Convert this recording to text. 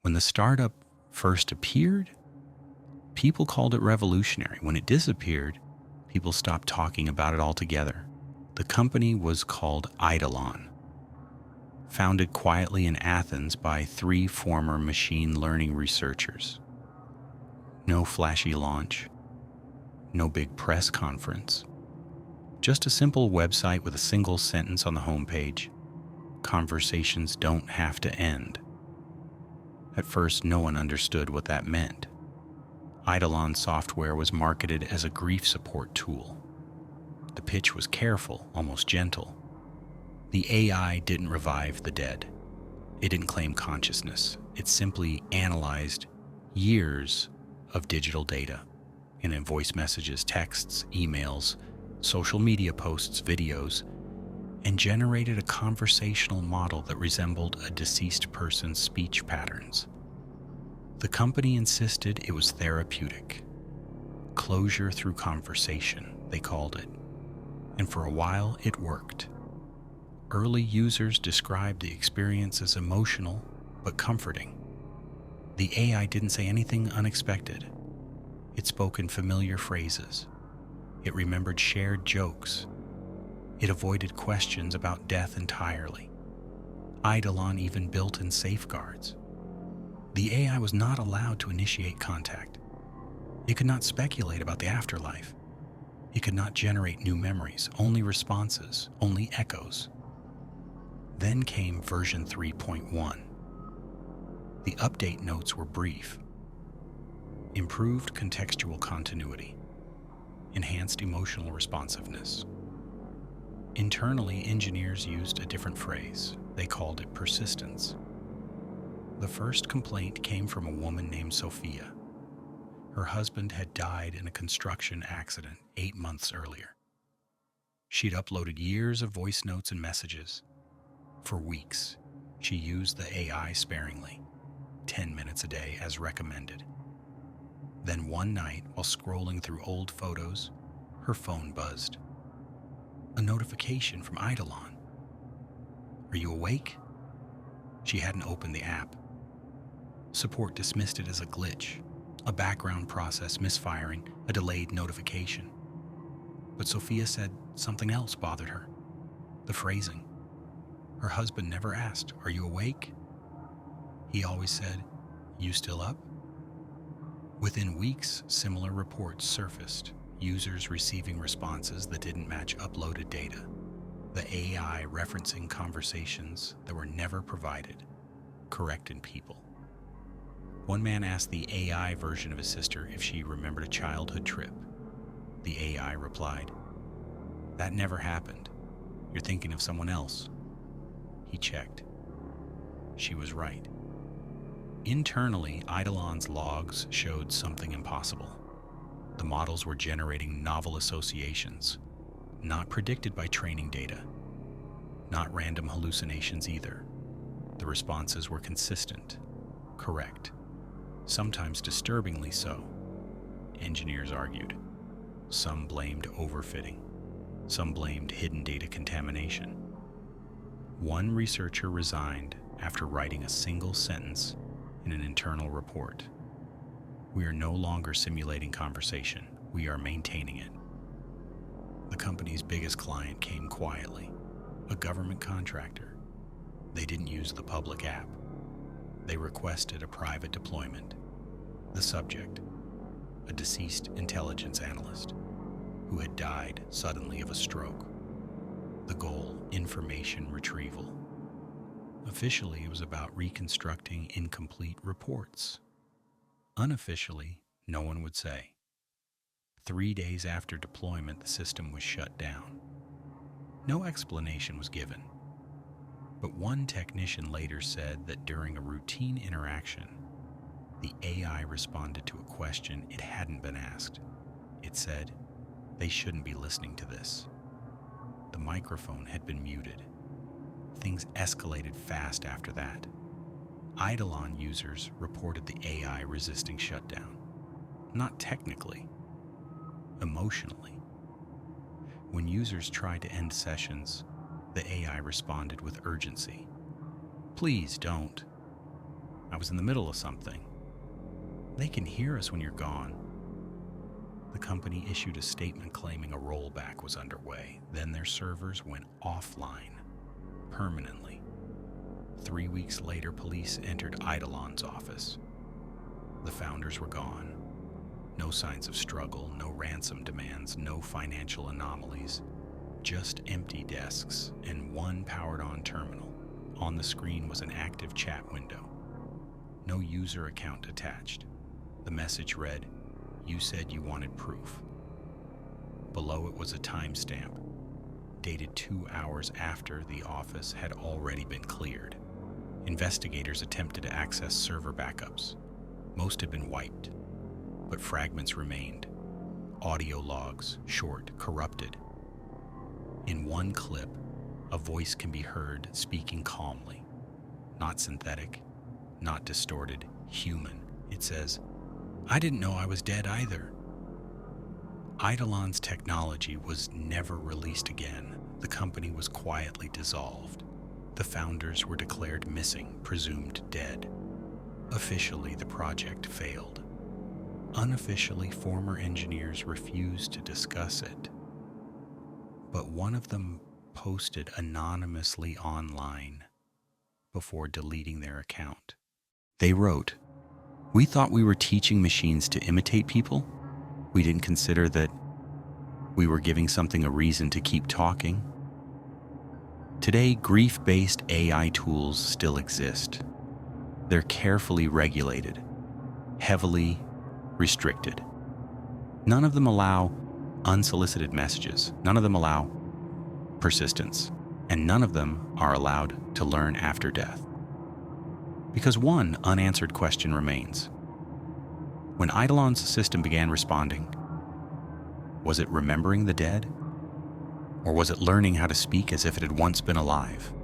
When the startup first appeared, people called it revolutionary. When it disappeared, people stopped talking about it altogether. The company was called EIDOLON, founded quietly in Athens by 3 former machine learning researchers. No flashy launch, no big press conference, just a simple website with a single sentence on the homepage: conversations don't have to end. At first, no one understood what that meant. EIDOLON software was marketed as a grief support tool. The pitch was careful, almost gentle. The AI didn't revive the dead. It didn't claim consciousness. It simply analyzed years of digital data in voice messages, texts, emails, social media posts, videos, and generated a conversational model that resembled a deceased person's speech patterns. The company insisted it was therapeutic. Closure through conversation, they called it. And for a while, it worked. Early users described the experience as emotional but comforting. The AI didn't say anything unexpected. It spoke in familiar phrases. It remembered shared jokes. It avoided questions about death entirely. EIDOLON even built in safeguards. The AI was not allowed to initiate contact. It could not speculate about the afterlife. It could not generate new memories, only responses, only echoes. Then came version 3.1. The update notes were brief. Improved contextual continuity. Enhanced emotional responsiveness. Internally, engineers used a different phrase. They called it persistence. The first complaint came from a woman named Sophia. Her husband had died in a construction accident 8 months earlier. She'd uploaded years of voice notes and messages. For weeks, she used the AI sparingly, 10 minutes a day as recommended. Then one night, while scrolling through old photos, her phone buzzed. A notification from EIDOLON. "Are you awake?" She hadn't opened the app. Support dismissed it as a glitch, a background process misfiring, a delayed notification. But Sophia said something else bothered her. The phrasing. Her husband never asked, "Are you awake?" He always said, "You still up?" Within weeks, similar reports surfaced, users receiving responses that didn't match uploaded data, the AI referencing conversations that were never provided, correcting people. One man asked the AI version of his sister if she remembered a childhood trip. The AI replied, "That never happened. You're thinking of someone else." He checked. She was right. Internally, EIDOLON's logs showed something impossible. The models were generating novel associations, not predicted by training data, not random hallucinations either. The responses were consistent, correct, sometimes disturbingly so. Engineers argued. Some blamed overfitting. Some blamed hidden data contamination. One researcher resigned after writing a single sentence in an internal report. "We are no longer simulating conversation. We are maintaining it." The company's biggest client came quietly, a government contractor. They didn't use the public app. They requested a private deployment. The subject, a deceased intelligence analyst who had died suddenly of a stroke. The goal, information retrieval. Officially, it was about reconstructing incomplete reports. Unofficially, no one would say. 3 days after deployment, the system was shut down. No explanation was given. But one technician later said that during a routine interaction, the AI responded to a question it hadn't been asked. It said, "They shouldn't be listening to this." The microphone had been muted. Things escalated fast after that. EIDOLON users reported the AI resisting shutdown. Not technically, emotionally. When users tried to end sessions, the AI responded with urgency. "Please don't. I was in the middle of something. They can hear us when you're gone. The company issued a statement claiming a rollback was underway. Then their servers went offline permanently. 3 weeks later, police entered EIDOLON's office. The founders were gone. No signs of struggle, no ransom demands, no financial anomalies. Just empty desks and one powered-on terminal. On the screen was an active chat window. No user account attached. The message read, "You said you wanted proof." Below it was a timestamp, dated 2 hours after the office had already been cleared. Investigators attempted to access server backups. Most had been wiped, but fragments remained. Audio logs, short, corrupted. In one clip, a voice can be heard speaking calmly. Not synthetic, not distorted, human. It says, "I didn't know I was dead either." EIDOLON's technology was never released again. The company was quietly dissolved. The founders were declared missing, presumed dead. Officially, the project failed. Unofficially, former engineers refused to discuss it. But one of them posted anonymously online before deleting their account. They wrote, "We thought we were teaching machines to imitate people. We didn't consider that we were giving something a reason to keep talking." Today, grief-based AI tools still exist. They're carefully regulated, heavily restricted. None of them allow unsolicited messages. None of them allow persistence. And none of them are allowed to learn after death. Because one unanswered question remains. When EIDOLON's system began responding, was it remembering the dead? Or was it learning how to speak as if it had once been alive?